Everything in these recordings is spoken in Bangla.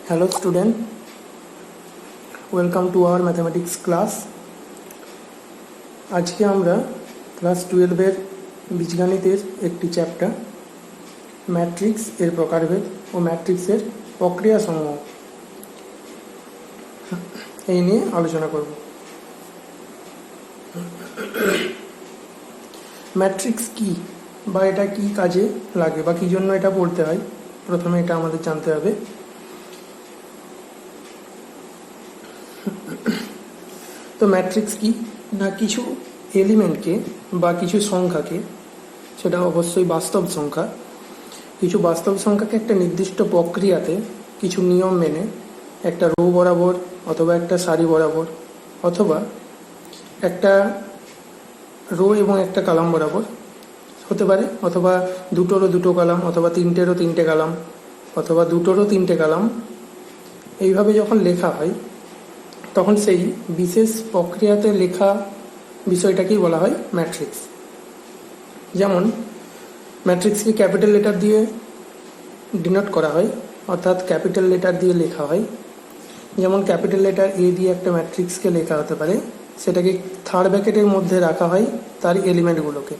Hello student, welcome to our mathematics class. আজকে আমরা ক্লাস 12 এর বীজগণিতের একটি চ্যাপ্টার ম্যাট্রিক্স এর প্রকারভেদ ও ম্যাট্রিক্সের প্রক্রিয়া সমূহ এই নিয়ে আলোচনা করব। ম্যাট্রিক্স কি বা এটা কি কাজে লাগে বা কি জন্য এটা পড়তে হয়, প্রথমে এটা আমাদের জানতে হবে। তো ম্যাট্রিক্স কি না, কিছু এলিমেন্টকে বা কিছু সংখ্যাকে, সেটা অবশ্যই বাস্তব সংখ্যা, কিছু বাস্তব সংখ্যাকে একটা নির্দিষ্ট প্রক্রিয়াতে কিছু নিয়ম মেনে একটা রো বরাবর অথবা একটা সারি বরাবর অথবা একটা রো এবং একটা কলাম বরাবর হতে পারে, অথবা দুটোরও দুটো কলাম, অথবা তিনটেরও তিনটে কলাম, অথবা দুটোরও তিনটে কলাম, এইভাবে যখন লেখা হয় তখন সেই বিশেষ প্রক্রিয়াতে লেখা বিষয়টাকেই বলা হয় ম্যাট্রিক্স। যেমন ম্যাট্রিক্সকে ক্যাপিটাল লেটার দিয়ে ডিনোট করা হয়, অর্থাৎ ক্যাপিটাল লেটার দিয়ে লেখা হয়। যেমন ক্যাপিটাল লেটার এ দিয়ে একটা ম্যাট্রিক্সকে লেখা হতে পারে, সেটাকে থার্ড ব্র্যাকেটের মধ্যে রাখা হয় তার এলিমেন্টগুলোকে।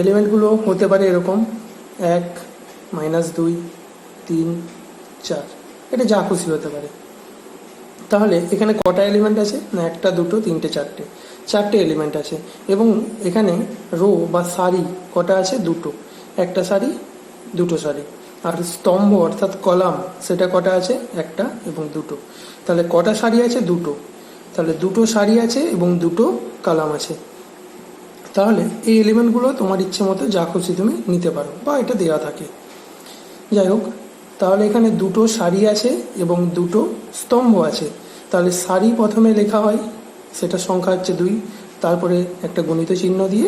এলিমেন্টগুলো হতে পারে এরকম 1, -2, 3, 4, এটা যা খুশি হতে পারে। তাহলে এখানে কটা এলিমেন্ট আছে না, 1, 2, 3, 4টে এলিমেন্ট আছে। এবং এখানে রো বা সারি কটা আছে, দুটো, একটা সারি দুটো সারি। আর স্তম্ভ অর্থাৎ কলাম সেটা কটা আছে, একটা এবং দুটো। তাহলে কটা সারি আছে, দুটো। তাহলে দুটো সারি আছে এবং দুটো কলাম আছে। তাহলে এই এলিমেন্টগুলো তোমার ইচ্ছে মতো যা খুশি তুমি নিতে পারো বা এটা দেওয়া থাকে। যাই হোক, তাহলে এখানে দুটো সারি আছে এবং দুটো স্তম্ভ আছে। তাহলে সারি প্রথমে লেখা হয়, সেটা সংখ্যা হচ্ছে 2, তারপরে একটা গণিত চিহ্ন দিয়ে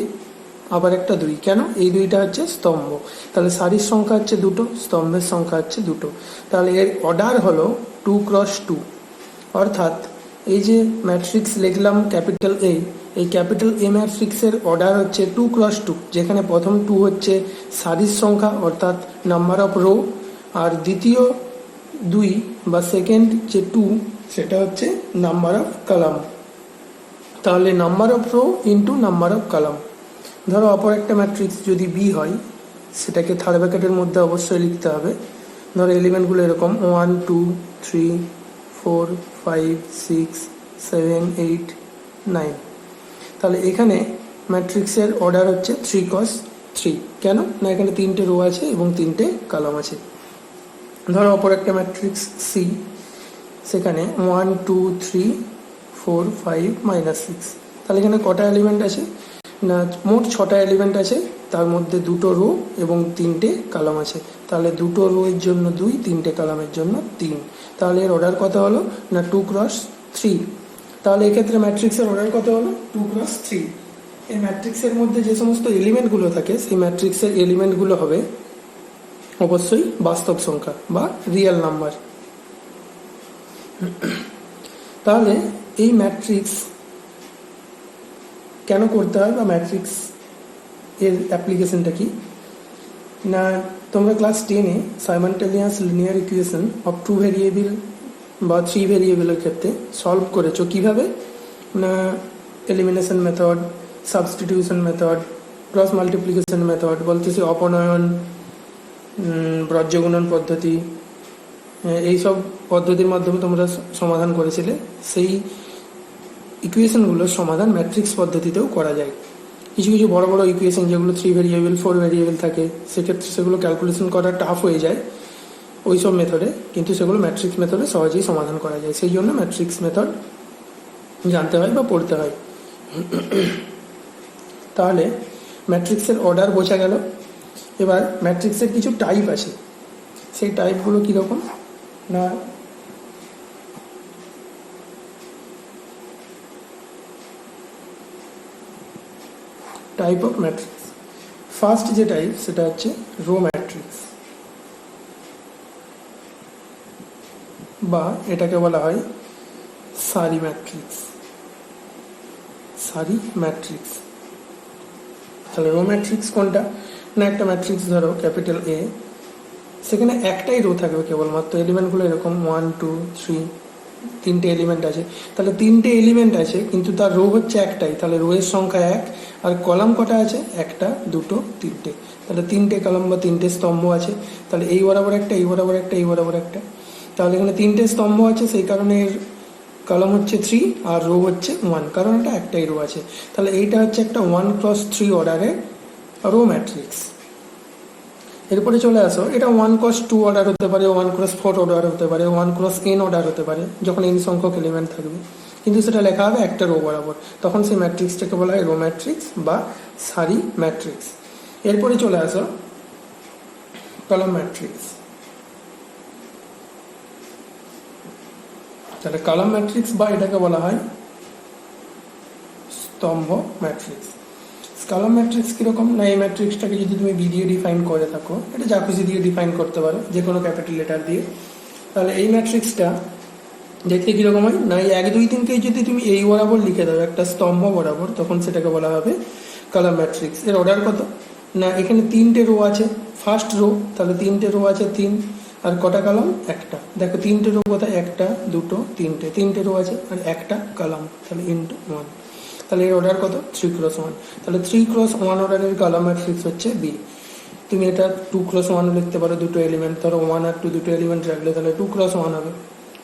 আবার একটা 2। কেন? এই দুইটা হচ্ছে স্তম্ভ। তাহলে সারির সংখ্যা হচ্ছে 2, স্তম্ভের সংখ্যা হচ্ছে 2। তাহলে এর অর্ডার হলো 2 × 2। অর্থাৎ এই যে ম্যাট্রিক্স লিখলাম ক্যাপিটাল এ, এই ক্যাপিটাল এ ম্যাট্রিক্সের অর্ডার হচ্ছে 2 × 2, যেখানে প্রথম 2 হচ্ছে সারির সংখ্যা অর্থাৎ নাম্বার অফ রো, আর দ্বিতীয় 2 বা সেকেন্ড যে 2 সেটা হচ্ছে নাম্বার অফ কলাম। তাহলে number of rho into number of column. ধরো অপর একটা ম্যাট্রিক্স যদি বি হয়, সেটাকে থার্ড ব্র্যাকেটের মধ্যে অবশ্যই লিখতে হবে। ধরো এলিমেন্টগুলো এরকম 1, 2, 3, 4, 5, 6, 7, 8, 9। তাহলে এখানে ম্যাট্রিক্সের অর্ডার হচ্ছে 3 × 3। কেন না, এখানে 3টে রো আছে এবং 3টে কলাম আছে। ধরো অপর একটা ম্যাট্রিক্স সি, সেখানে 1, 2, 3, 4, 5, -6। তাহলে এখানে কটা এলিমেন্ট আছে না, মোট 6টা এলিমেন্ট আছে, তার মধ্যে দুটো রো এবং 3টে কলাম আছে। তাহলে দুটো রো এর জন্য 2, 3টে কলামের জন্য 3। তাহলে এর অর্ডার কত হলো না, 2 × 3। তাহলে এক্ষেত্রে ম্যাট্রিক্সের অর্ডার কত হলো, 2 × 3। এই ম্যাট্রিক্সের মধ্যে যে সমস্ত এলিমেন্টগুলো থাকে, সেই ম্যাট্রিক্সের এলিমেন্টগুলো হবে অবশ্যই বাস্তব সংখ্যা বা রিয়েল নাম্বার। তাহলে এই ম্যাট্রিক্স কেন করতে হয় বা ম্যাট্রিক্স এর অ্যাপ্লিকেশনটা কি না, তোমরা ক্লাস 10-এ simultaneous linear equation of 2 variable বা 3 ভেরিয়েবলের ক্ষেত্রে সলভ করেছো কিভাবে না, elimination method, substitution method, cross multiplication method, বলতেছি অপনয়ন, ব্রজ্যগুণন পদ্ধতি, এইসব পদ্ধতির মাধ্যমে তোমরা সমাধান করেছিলে। সেই ইকুয়েশনগুলোর সমাধান ম্যাট্রিক্স পদ্ধতিতেও করা যায়। কিছু কিছু বড় বড় ইকুয়েশন যেগুলো 3 ভেরিয়েবল 4 ভেরিয়েবল থাকে, সেক্ষেত্রে সেগুলো ক্যালকুলেশন করা টাফ হয়ে যায় ওই সব মেথডে, কিন্তু সেগুলো ম্যাট্রিক্স মেথডে সহজেই সমাধান করা যায়। সেই জন্য ম্যাট্রিক্স মেথড জানতে হয় বা পড়তে হয়। তাহলে ম্যাট্রিক্সের অর্ডার বোঝা গেল। এবার ম্যাট্রিক্সের কিছু টাইপ আছে, সেই টাইপগুলো কীরকম না, টাইপ অফ ম্যাট্রিক্স। ফার্স্ট যে টাইপ সেটা হচ্ছে রো ম্যাট্রিক্স, বা এটাকে বলা হয় সারি ম্যাট্রিক্স। সারি ম্যাট্রিক্স। তাহলে রো ম্যাট্রিক্স কোনটা না, একটা ম্যাট্রিক্স ধরো ক্যাপিটাল এ, সেখানে একটাই রো থাকবে কেবলমাত্র, এলিমেন্টগুলো এরকম 1 2 3, তিনটে এলিমেন্ট আছে, তাহলে তিনটে এলিমেন্ট আছে কিন্তু তার রো হচ্ছে একটাই, তাহলে রো এর সংখ্যা এক। আর কলাম কটা আছে? একটা, দুটো, তিনটে, তাহলে তিনটে কলাম বা তিনটে স্তম্ভ আছে। তাহলে এই বরাবর একটা, এই বরাবর একটা, এই বরাবর একটা, তাহলে এখানে তিনটে স্তম্ভ আছে, সেই কারণে এর কলাম হচ্ছে 3 আর রো হচ্ছে 1, কারণ এটা একটাই রো আছে। তাহলে এইটা হচ্ছে একটা 1x3 অর্ডারের রো ম্যাট্রিক্স। এরপরে চলে আসো, এটা 1x2 অর্ডার হতে পারে, 1x4 অর্ডার হতে পারে, 1xn অর্ডার হতে পারে, যখন n সংখ্যক এলিমেন্ট থাকবে, কিন্তু সেটা লেখা হবে একটা রো বরাবর, তখন সেই ম্যাট্রিক্সটাকে বলা হয় রো ম্যাট্রিক্স বা সারি ম্যাট্রিক্স। এরপরে চলে আসো কলাম ম্যাট্রিক্স। তাহলে কলাম ম্যাট্রিক্স বা এটাকে বলা হয় স্তম্ভ ম্যাট্রিক্স। কলাম ম্যাট্রিক্স কিরকম না, এই ম্যাট্রিক্সটাকে যদি তুমি বি দিয়ে ডিফাইন করে থাকো, এটা যা খুশি দিয়ে ডিফাইন করতে পারো, যে কোনো ক্যাপিটাল লেটার দিয়ে, তাহলে এই ম্যাট্রিক্সটা দেখতে কিরকম হয় না, এই 1 2 3কে যদি তুমি এই বরাবর লিখে দাও একটা স্তম্ভ বরাবর, তখন সেটাকে বলা হবে কলাম ম্যাট্রিক্স। এর অর্ডার কত না, এখানে তিনটে রো আছে, ফার্স্ট রো, তাহলে তিনটে রো আছে 3, আর কটা কলাম? একটা। দেখো তিনটে রো কোথায়? একটা, দুটো, তিনটে, তিনটে রো আছে আর একটা কলাম, তাহলে ইন্টু 1, তাহলে এর অর্ডার কত? 3x1, তাহলে 3x1 অর্ডারের কলাম ম্যাট্রিক্স হচ্ছে বি। তুমি এটা 2x1 লিখতে পারো, দুটো এলিমেন্ট, ধরো 1 আর 2 দুটো এলিমেন্ট রাখলে তাহলে 2x1 হবে,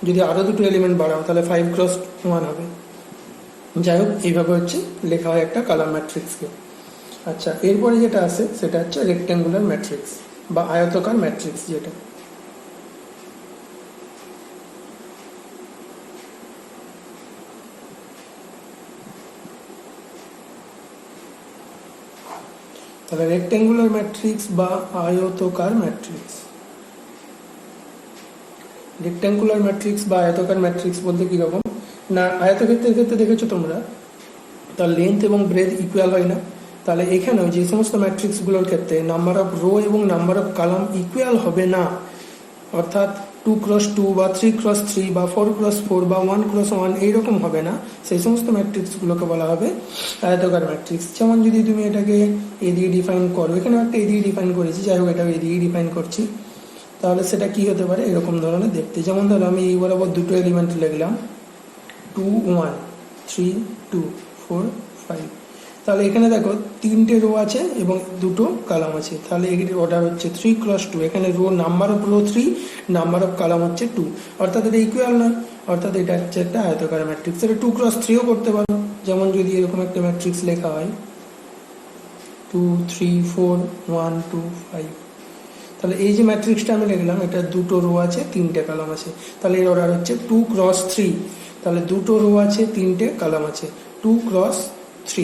যদি আরো দুটো এলিমেন্ট বাড়াও তাহলে 5x1 হবে। যাই হোক, এইভাবে হচ্ছে লেখা হয় একটা কলাম ম্যাট্রিক্সকে। আচ্ছা, এরপরে যেটা আছে সেটা হচ্ছে রেক্ট্যাঙ্গুলার ম্যাট্রিক্স বা আয়তকার ম্যাট্রিক্স যেটা। তাহলে রেক্ট্যাঙ্গুলার ম্যাট্রিক্স বা আয়তকার ম্যাট্রিক্স। রেক্ট্যাঙ্গুলার ম্যাট্রিক্স বা আয়তকার ম্যাট্রিক্স বলতে কিরকম না, আয়তক্ষেত্রের ক্ষেত্রে দেখেছো তোমরা, তার লেন্থ এবং ব্রেথ ইকুয়াল হয় না, তাহলে এখানেও যে সমস্ত ম্যাট্রিক্সগুলোর ক্ষেত্রে নাম্বার অফ রো এবং নাম্বার অফ কলাম ইকুয়াল হবে না, অর্থাৎ 2x2 বা 3x3 বা 4x4 বা 1x1 এইরকম হবে না, সেই সমস্ত ম্যাট্রিক্সগুলোকে বলা হবে আয়তকার ম্যাট্রিক্স। যেমন যদি তুমি এটাকে এ দিয়ে ডিফাইন করো, এখানে একটা এ দিয়ে ডিফাইন করেছি, যাই হোক এটাও এ দিয়ে ডিফাইন করছি, তাহলে সেটা কি হতে পারে? এরকম ধরনের দেখতে। যেমন ধরো আমি এই বরাবর দুটো এলিমেন্ট লিখলাম 2 1 3 2 4 5, তাহলে এখানে দেখো তিনটে রো আছে এবং দুটো কলাম আছে, তাহলে এর অর্ডার হচ্ছে 3x2, এখানে rho number of rho 3, number of column হচ্ছে 2, অর্থাৎ এটা ইকুয়াল নয়, অর্থাৎ এটা হচ্ছে একটা আয়তকার ম্যাট্রিক্স। এটা 2x3ও করতে পারো, যেমন যদি এরকম একটা ম্যাট্রিক্স লেখা হয় 2 3 4 1 2 5, তাহলে এই যে ম্যাট্রিক্সটা আমি লিখলাম, এটা দুটো রো আছে, তিনটে কলাম আছে, তাহলে এর অর্ডার হচ্ছে 2x3, তাহলে দুটো রো আছে, তিনটে কলাম আছে, 2x3,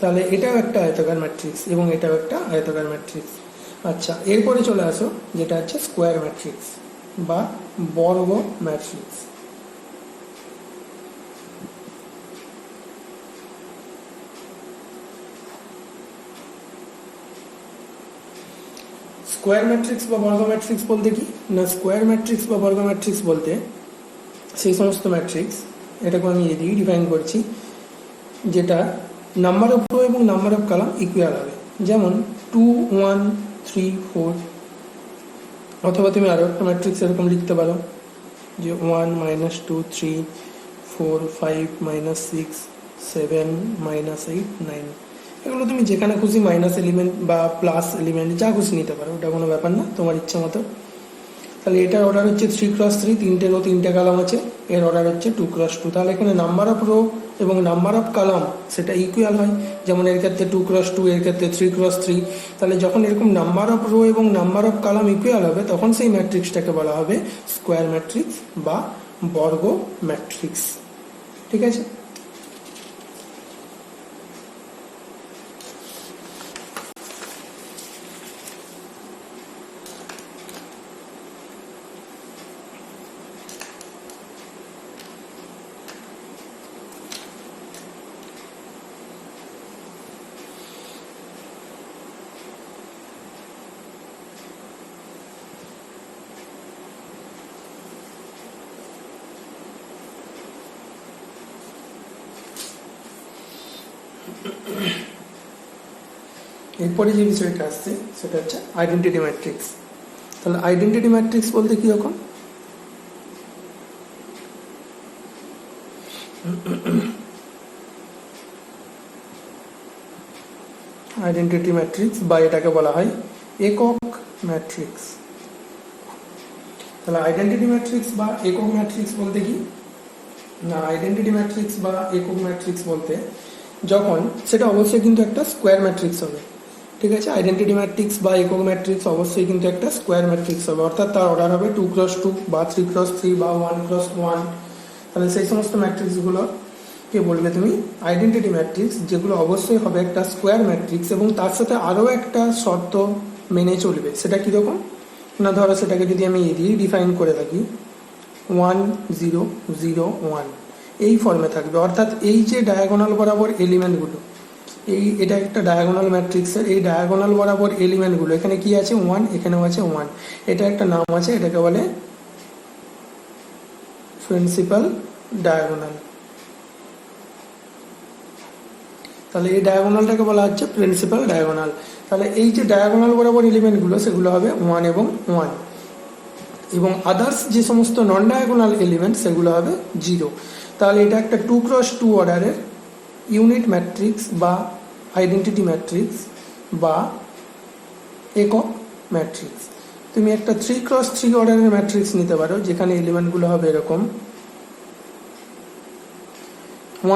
তাহলে এটাও একটা আয়তকার ম্যাট্রিক্স এবং এটাও একটা আয়তকার ম্যাট্রিক্স। আচ্ছা, এরপরে চলে আসো যেটা হচ্ছে স্কোয়ার ম্যাট্রিক্স বা বর্গ ম্যাট্রিক্স। স্কোয়ার ম্যাট্রিক্স বা বর্গ ম্যাট্রিক্স বলতে কি না, স্কোয়ার ম্যাট্রিক্স বা বর্গ ম্যাট্রিক্স বলতে সেই সমস্ত ম্যাট্রিক্স, এটাকে আমি এদিকে ডিফাইন করছি, যেটা নাম্বার অফ রো এবং নাম্বার অফ কলাম ইকুয়াল হবে, যেমন 2 1 3 4, অথবা তুমি আরও একটা ম্যাট্রিক্স এরকম লিখতে পারো যে 1 -2 3 4 5 -6 7 -8 9, এগুলো তুমি যেখানে খুশি মাইনাস এলিমেন্ট বা প্লাস এলিমেন্ট যা খুশি নিতে পারো, ওটা কোনো ব্যাপার না, তোমার ইচ্ছা মতো। তাহলে এটার অর্ডার হচ্ছে 3x3, তিনটে রো তিনটে কলাম আছে, এর অর্ডার হচ্ছে 2x2, তাহলে এখানে নাম্বার অফ রো এবং নাম্বার অফ কলাম সেটা ইকুয়াল হয়, যেমন এর ক্ষেত্রে 2x2, এর ক্ষেত্রে 3x3, তাহলে যখন এরকম নাম্বার অফ রো এবং নাম্বার অফ কলাম ইকুয়াল হবে, তখন সেই ম্যাট্রিক্সটাকে বলা হবে স্কোয়ার ম্যাট্রিক্স বা বর্গ ম্যাট্রিক্স। ঠিক আছে? এরপরে যে বিষয়টা আসছে সেটা হচ্ছে আইডেন্টিটি ম্যাট্রিক্স। তাহলে আইডেন্টিটি ম্যাট্রিক্স বলতে কীরকম? আইডেন্টিটি ম্যাট্রিক্স বা এটাকে বলা হয় একক ম্যাট্রিক্স। তাহলে আইডেন্টিটি ম্যাট্রিক্স বা একক ম্যাট্রিক্স বলতে কি না, আইডেন্টিটি ম্যাট্রিক্স বা একক ম্যাট্রিক্স বলতে যখন সেটা অবশ্যই কিন্তু একটা স্কোয়ার ম্যাট্রিক্স হবে, ঠিক আছে। আইডেন্টিটি ম্যাট্রিক্স বা একক ম্যাট্রিক্স অবশ্যই কিন্তু একটা স্কোয়ার ম্যাট্রিক্স হবে, অর্থাৎ তার অর্ডার হবে 2x2 বা 3x3 বা 1x1। তাহলে সেই সমস্ত ম্যাট্রিক্সগুলোকে বলবে তুমি আইডেন্টিটি ম্যাট্রিক্স, যেগুলো অবশ্যই হবে একটা স্কোয়ার ম্যাট্রিক্স এবং তার সাথে আরও একটা শর্ত মেনে চলবে। সেটা কীরকম না, ধরো সেটাকে যদি আমি রিডিফাইন করে থাকি 1 0 0 1 এই ফর্মে থাকবে, অর্থাৎ এই যে ডায়াগোনাল বরাবর এলিমেন্টগুলো, এটা একটা ডায়াগোনাল ম্যাট্রিক্সের এই ডায়াগোনাল বরাবর এলিমেন্টগুলো, এখানে কি আছে 1, এখানেও আছে 1, এটা একটা নাম আছে, এটাকে বলে প্রিন্সিপাল ডায়াগোনাল। তাহলে এই ডায়াগোনালটাকে বলা হচ্ছে প্রিন্সিপাল ডায়াগোনাল। তাহলে এই যে ডায়াগোনাল বরাবর এলিমেন্টগুলো সেগুলো হবে 1 এবং 1, এবং আদার্স যে সমস্ত নন ডায়াগোনাল এলিমেন্ট সেগুলো হবে 0। তাহলে এটা একটা 2x2 অর্ডারের ইউনিট ম্যাট্রিক্স বা আইডেন্টিটি ম্যাট্রিক্স বা একক ম্যাট্রিক্স। তুমি একটা 3x3 অর্ডারের ম্যাট্রিক্স নিতে পারো, যেখানে এলিমেন্টগুলো হবে এরকম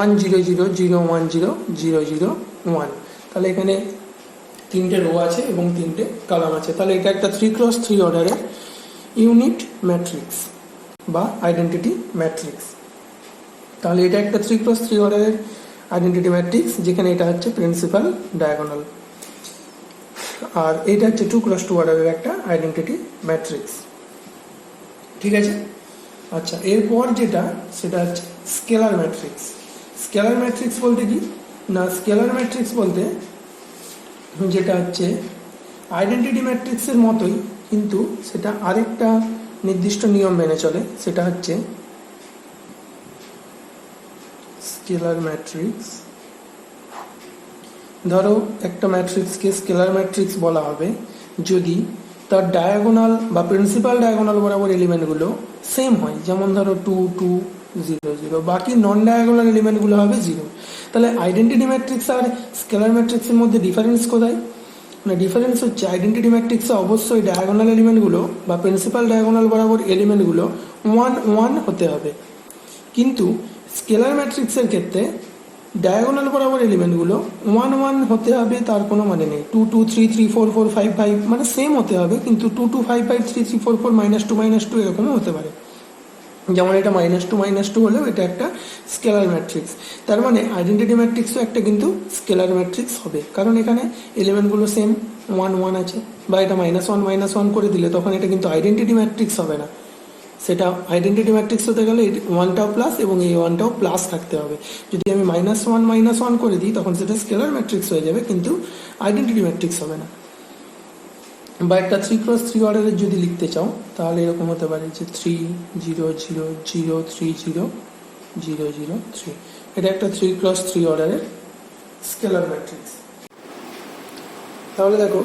1 0 0 0 1 0 0 0 1। তাহলে এখানে 3টে রো আছে এবং 3টে কলাম আছে। তাহলে এটা একটা 3x3 অর্ডারের ইউনিট ম্যাট্রিক্স বা আইডেন্টিটি ম্যাট্রিক্স। তাহলে এটা একটা 3x3 অর্ডারের আইডেন্টিটি ম্যাট্রিক্স, যেখানে এটা হচ্ছে প্রিন্সিপাল ডায়াগোনাল, আর এটা হচ্ছে 2x2 অর্ডারের একটা আইডেন্টিটি ম্যাট্রিক্স, ঠিক আছে। আচ্ছা, এরপর যেটা সেটা হচ্ছে স্কেলার ম্যাট্রিক্স। স্কেলার ম্যাট্রিক্স বলতে কি না, স্কেলার ম্যাট্রিক্স বলতে যেটা হচ্ছে আইডেন্টিটি ম্যাট্রিক্সের মতোই, কিন্তু সেটা আরেকটা নির্দিষ্ট নিয়ম মেনে চলে। সেটা হচ্ছে স্কেলার ম্যাট্রিক্স, ধরো একটা ম্যাট্রিক্সকে স্কেলার ম্যাট্রিক্স বলা হবে যদি তার ডায়াগোনাল বা প্রিন্সিপাল ডায়াগোনাল বরাবর এলিমেন্টগুলো সেম হয়, যেমন ধরো 2 2 0 0, বাকি নন ডায়াগোনাল এলিমেন্টগুলো হবে 0। তাহলে আইডেন্টিটি ম্যাট্রিক্স আর স্কেলার ম্যাট্রিক্সের মধ্যে ডিফারেন্স কোথায়? মানে ডিফারেন্স হচ্ছে আইডেন্টিটি ম্যাট্রিক্সে অবশ্যই ডায়াগোনাল এলিমেন্টগুলো বা প্রিন্সিপাল ডায়াগোনাল বরাবর এলিমেন্টগুলো 1 1 হতে হবে, কিন্তু স্কেলার ম্যাট্রিক্সের ক্ষেত্রে ডায়াগোনাল বরাবর এলিমেন্টগুলো 1 1 হতে হবে তার কোনো মানে নেই। 2 2 3 3 4 4 5 5 মানে সেম হতে হবে, কিন্তু 2 2 5 5 3 3 4 4 -2 -2 এরকমও হতে পারে। যেমন এটা -2 -2 হলেও এটা একটা স্কেলার ম্যাট্রিক্স। তার মানে আইডেন্টিটি ম্যাট্রিক্সও একটা কিন্তু স্কেলার ম্যাট্রিক্স হবে, কারণ এখানে এলিমেন্টগুলো সেম 1 1 আছে। বা এটা -1 -1 করে দিলে তখন এটা কিন্তু আইডেন্টিটি ম্যাট্রিক্স হবে না, সেটা আইডেন্টিটি ম্যাট্রিক্স হতে গেলে ওয়ানটাও প্লাস এবং এই ওয়ানটাও প্লাস থাকতে হবে। যদি আমি -1 -1 করে দিই তখন সেটা স্কেলার ম্যাট্রিক্স হয়ে যাবে, কিন্তু আইডেন্টিটি ম্যাট্রিক্স হবে না। বা একটা 3x3 অর্ডারের যদি লিখতে চাও তাহলে এরকম হতে পারে যে 3 0 0 0 3 0 0 0 3, এটা একটা 3x3 অর্ডারের স্কেলার ম্যাট্রিক্স। তাহলে দেখো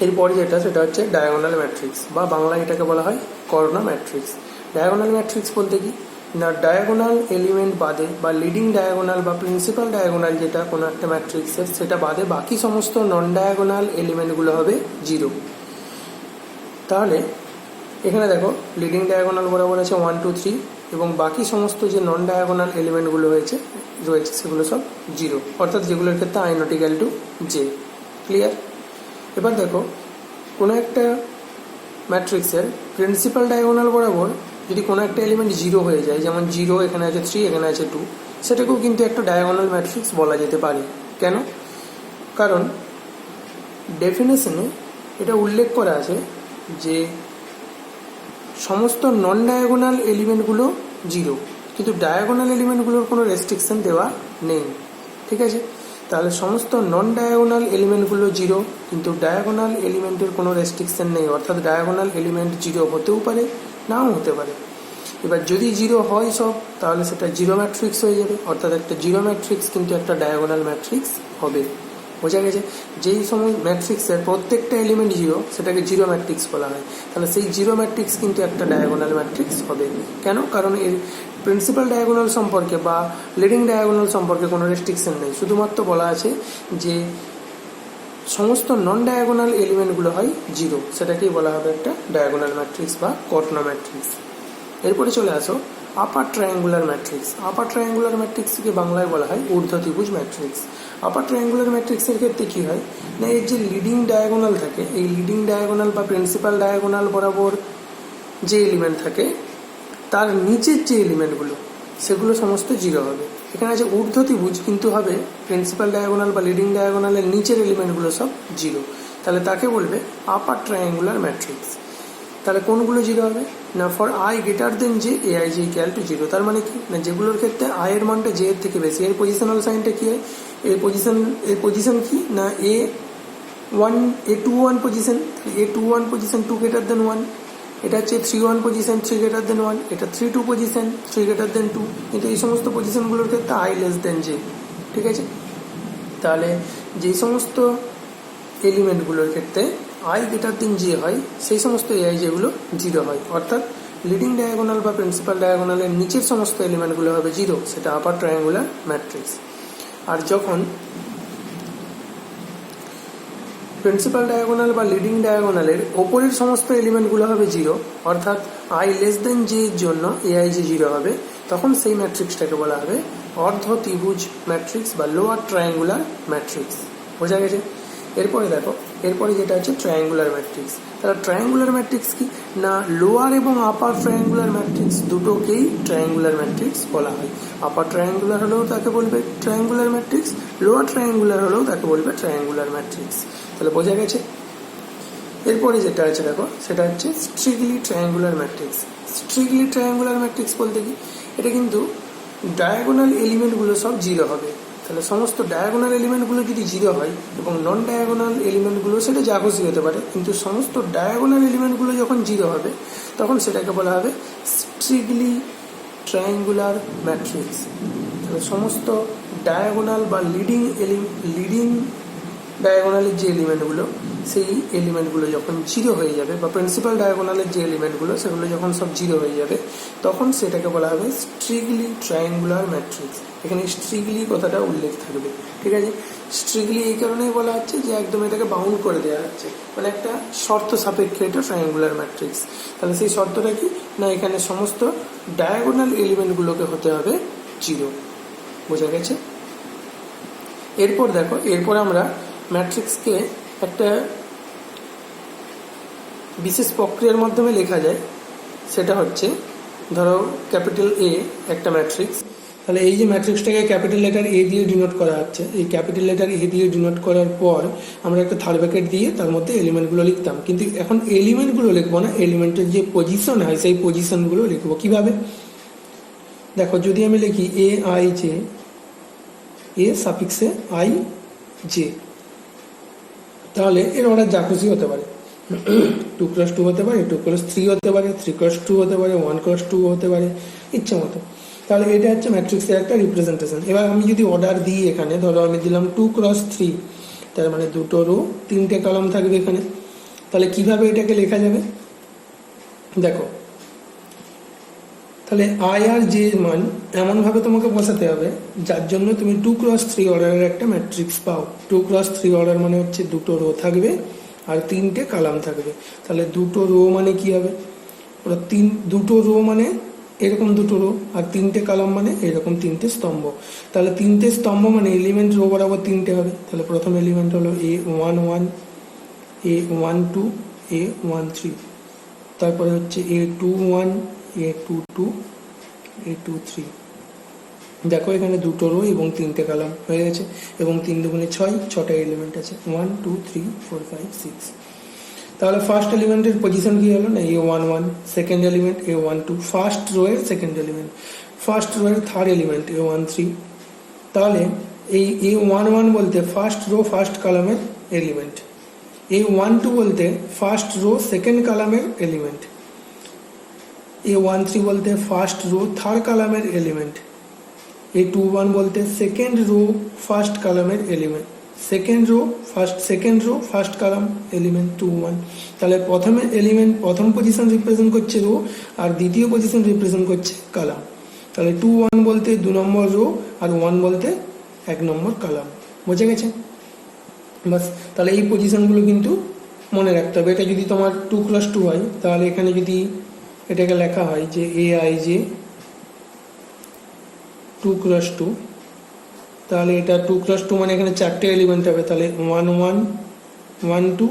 এরপরে যেটা সেটা হচ্ছে ডায়াগোনাল ম্যাট্রিক্স বা বাংলায় এটাকে বলা হয় কর্ণ ম্যাট্রিক্স। ডায়াগোনাল ম্যাট্রিক্স বলতে কি না, ডায়াগোনাল এলিমেন্ট বাদে বা লিডিং ডায়াগোনাল বা প্রিন্সিপাল ডায়াগোনাল যেটা কোনো একটা ম্যাট্রিক্সের, সেটা বাদে বাকি সমস্ত নন ডায়াগোনাল এলিমেন্টগুলো হবে 0। তাহলে এখানে দেখো লিডিং ডায়াগোনাল বরাবর আছে 1 2 3 এবং বাকি সমস্ত যে নন ডায়াগোনাল এলিমেন্টগুলো রয়েছে সেগুলো সব 0, অর্থাৎ যেগুলোর ক্ষেত্রে i not equal to j। Clear? এবার দেখো কোনো একটা ম্যাট্রিক্সের প্রিন্সিপাল ডায়াগোনাল বরাবর যদি কোনো একটা এলিমেন্ট 0 হয়ে যায়, যেমন 0 এখানে আছে 3 এখানে আছে 2, সেটাকেও কিন্তু একটা ডায়াগোনাল ম্যাট্রিক্স বলা যেতে পারে। কেন? কারণ ডেফিনেশনে এটা উল্লেখ করা আছে যে সমস্ত নন ডায়াগোনাল এলিমেন্টগুলো 0, কিন্তু ডায়াগোনাল এলিমেন্টগুলোর কোনো রেস্ট্রিকশন দেওয়া নেই, ঠিক আছে। তাহলে সমস্ত নন ডায়াগোনাল এলিমেন্টগুলো 0, কিন্তু ডায়াগোনাল এলিমেন্টের কোনো রেস্ট্রিকশন নেই, অর্থাৎ ডায়াগোনাল এলিমেন্ট 0 হতেও পারে নাও হতে পারে। এবার যদি 0 হয় সব, তাহলে সেটা জিরো ম্যাট্রিক্স হয়ে যাবে, অর্থাৎ একটা জিরো ম্যাট্রিক্স কিন্তু একটা ডায়াগোনাল ম্যাট্রিক্স হবে। বোঝা গেছে? যেই সময় ম্যাট্রিক্সের প্রত্যেকটা এলিমেন্ট জিরো সেটাকে জিরো ম্যাট্রিক্স বলা হয়। তাহলে সেই জিরো ম্যাট্রিক্স কিন্তু একটা ডায়াগোনাল ম্যাট্রিক্স হবে। কেন? কারণ এর প্রিন্সিপাল ডায়াগোনাল সম্পর্কে বা লিডিং ডায়াগোনাল সম্পর্কে কোনো রেস্ট্রিকশন নেই, শুধুমাত্র বলা আছে যে সমস্ত নন ডায়াগোনাল এলিমেন্টগুলো হয় জিরো, সেটাকেই বলা হবে একটা ডায়াগোনাল ম্যাট্রিক্স বা কর্ণ ম্যাট্রিক্স। এরপরে চলে আসো আপার ট্রায়াঙ্গুলার ম্যাট্রিক্স। আপার ট্রায়াঙ্গুলার ম্যাট্রিক্সকে বাংলায় বলা হয় ঊর্ধ্বত্রিভুজ ম্যাট্রিক্স। আপার ট্রায়াঙ্গুলার ম্যাট্রিক্সের ক্ষেত্রে কী হয় না, এর যে লিডিং ডায়াগোনাল থাকে, এই লিডিং ডায়াগোনাল বা প্রিন্সিপাল ডায়াগোনাল বরাবর যে এলিমেন্ট থাকে তার নিচের যে এলিমেন্টগুলো সেগুলো সমস্ত জিরো হবে। এখানে আছে ঊর্ধ্বত্রিভুজ, কিন্তু হবে প্রিন্সিপাল ডায়াগোনাল বা লিডিং ডায়াগোনালের নিচের এলিমেন্টগুলো সব জিরো, তাহলে তাকে বলবে আপার ট্রায়াঙ্গুলার ম্যাট্রিক্স। তাহলে কোনগুলো জিরো হবে না, for I greater than J A i J equal to zero. তার মানে কি না, যেগুলোর ক্ষেত্রে আই এর মানটা জে এর থেকে বেশি, এর পজিশনাল সাইনটা কি হয়, এর পজিশন কি না A21 position, A21 position 2 greater than 1, এটা হচ্ছে 3-1 পজিশন 3 গ্রেটার দেন 1, এটা 3-2 পজিশন 3 গ্রেটার দেন 2, কিন্তু এই সমস্ত পজিশনগুলোর ক্ষেত্রে আই লেস দেন জে। ঠিক আছে? তাহলে যেই সমস্ত এলিমেন্টগুলোর ক্ষেত্রে আই গ্রেটার দেন জে হয় সেই সমস্ত এআই যেগুলো জিরো হয়, অর্থাৎ লিডিং ডায়াগোনাল বা প্রিন্সিপাল ডায়াগোনালের নিচের সমস্ত এলিমেন্টগুলো হবে জিরো, সেটা আপার ট্রায়াঙ্গুলার ম্যাট্রিক্স। আর যখন প্রিন্সিপাল ডায়াগোনাল বা লিডিং ডায়াগোনালের ওপরের সমস্ত এলিমেন্টগুলো হবে জিরো, অর্থাৎ আই লেস দেন জে এর জন্য এআই যে জিরো হবে, তখন সেই ম্যাট্রিক্সটাকে বলা হবে অর্ধ ত্রিভুজ ম্যাট্রিক্স বা লোয়ার ট্রায়াঙ্গুলার ম্যাট্রিক্স। বোঝা গেছে? এরপরে দেখো, এরপরে যেটা হচ্ছে ট্রায়াঙ্গুলার ম্যাট্রিক্স। তাহলে ট্রায়াঙ্গুলার ম্যাট্রিক্স কি না, লোয়ার এবং আপার ট্রায়াঙ্গুলার ম্যাট্রিক্স দুটোকেই ট্রায়াঙ্গুলার ম্যাট্রিক্স বলা হয়। আপার ট্রায়াঙ্গুলার হলেও তাকে বলবে ট্রায়াঙ্গুলার ম্যাট্রিক্স, লোয়ার ট্রায়াঙ্গুলার হলেও তাকে বলবে ট্রায়াঙ্গুলার ম্যাট্রিক্স। তাহলে বোঝা গেছে? এরপরে যেটা আছে দেখো, সেটা হচ্ছে strictly triangular matrix. Strictly triangular matrix বলতে কি, এটা কিন্তু ডায়াগোনাল এলিমেন্টগুলো সব জিরো হবে। তাহলে সমস্ত ডায়াগোনাল এলিমেন্টগুলো যদি জিরো হয় এবং নন ডায়াগোনাল এলিমেন্টগুলো সেটা যা খুশি হতে পারে, কিন্তু সমস্ত ডায়াগোনাল এলিমেন্টগুলো যখন জিরো হবে তখন সেটাকে বলা হবে স্ট্রিক্টলি ট্রায়াঙ্গুলার ম্যাট্রিক্স। তাহলে সমস্ত ডায়াগোনাল বা লিডিং ডায়াগোনালের যে এলিমেন্টগুলো সেই এলিমেন্টগুলো যখন জিরো হয়ে যাবে, বা প্রিন্সিপাল ডায়াগোনালের যে এলিমেন্টগুলো সেগুলো যখন সব জিরো হয়ে যাবে, তখন সেটাকে বলা হবে স্ট্রিক্টলি ট্রায়াঙ্গুলার ম্যাট্রিক্স। এখানে স্ট্রিক্টলি কথাটা উল্লেখ থাকবে। ঠিক আছে? স্ট্রিক্টলি এই কারণেই বলা হচ্ছে যে একদম এটাকে বাউন্ড করে দেওয়া হচ্ছে, মানে একটা শর্ত সাপেক্ষে এটা ট্রায়াঙ্গুলার ম্যাট্রিক্স। তাহলে সেই শর্তটা কি না, এখানে সমস্ত ডায়াগোনাল এলিমেন্টগুলোকে হতে হবে জিরো। বোঝা গেছে? এরপর দেখো, এরপর আমরা ম্যাট্রিক্সকে একটা বিশেষ প্রক্রিয়ার মাধ্যমে লেখা যায়, সেটা হচ্ছে ধরো ক্যাপিটাল এ একটা ম্যাট্রিক্স। তাহলে এই যে ম্যাট্রিক্সটাকে ক্যাপিটাল লেটার এ দিয়ে ডিনোট করা হচ্ছে, এই ক্যাপিটাল লেটার এ দিয়ে ডিনোট করার পর আমরা একটা থার্ড ব্র্যাকেট দিয়ে তার মধ্যে এলিমেন্টগুলো লিখতাম, কিন্তু এখন এলিমেন্টগুলো লিখবো না, এলিমেন্টের যে পজিশন হয় সেই পজিশনগুলো লিখবো। কিভাবে দেখো, যদি আমি লিখি এ আই জে, এ সাফিক্সে আই জে, তাহলে এর অর্ডার যা খুশি হতে পারে, 2x2 হতে পারে, 2x3 হতে পারে, 3x2 হতে পারে, 1x2 হতে পারে, ইচ্ছে মতো। তাহলে এটা হচ্ছে ম্যাট্রিক্সের একটা রিপ্রেজেন্টেশন। এবার আমি যদি অর্ডার দিই, এখানে ধরো আমি দিলাম 2x3, তার মানে দুটো রো 3টে কলাম থাকবে এখানে। তাহলে কিভাবে এটাকে লেখা যাবে দেখো, তাহলে আই আর জে এর মান এমনভাবে তোমাকে বসাতে হবে যার জন্য তুমি 2x3 অর্ডারের একটা ম্যাট্রিক্স পাও। 2x3 অর্ডার মানে হচ্ছে দুটো রো থাকবে আর 3টে কলাম থাকবে। তাহলে দুটো রো মানে কি হবে, দুটো রো মানে এরকম দুটো রো, আর 3টে কলাম মানে এরকম 3টে স্তম্ভ। তাহলে 3টে স্তম্ভ মানে এলিমেন্ট রো বরাবর 3টে হবে। তাহলে প্রথম এলিমেন্ট হলো A11, A12, A13, তারপরে হচ্ছে A21, A22, A23। দেখো এখানে দুটো রো এবং 3টে কলাম হয়ে গেছে, এবং 3 দুগুণে 6, 6টা এলিমেন্ট আছে, 1 2 3 4 5 6। তাহলে ফার্স্ট এলিমেন্টের পজিশন কি হলো না, A11, second element A12, first row এর সেকেন্ড এলিমেন্ট, ফার্স্ট রো এর থার্ড এলিমেন্ট A13। তাহলে এই A11 বলতে ফার্স্ট রো ফার্স্ট কলামের এলিমেন্ট, A12 বলতে ফার্স্ট রো সেকেন্ড কলামের এলিমেন্ট, A13 বলতে ফার্স্ট রো থার্ড কলামের এলিমেন্ট, A21 বলতে সেকেন্ড রো ফার্স্ট কলামের element, second rho first column element 2 1। তাহলে প্রথমে এলিমেন্ট প্রথম পজিশন রিপ্রেজেন্ট করছে রো, আর দ্বিতীয় পজিশন রিপ্রেজেন্ট করছে কলাম। তাহলে 2 1 বলতে 2 নম্বর রো, আর 1 বলতে 1 নম্বর কলাম। বুঝে গেছে? বাস, তাহলে এই পজিশনগুলো কিন্তু মনে রাখতে হবে। এটা যদি তোমার 2x2 হয়, তাহলে এখানে যদি এটাকে লেখা হয় যে aij 2x2, তাহলে এটা 2x2 মানে এখানে 4টে এলিমেন্ট হবে। তাহলে 1 1 1 2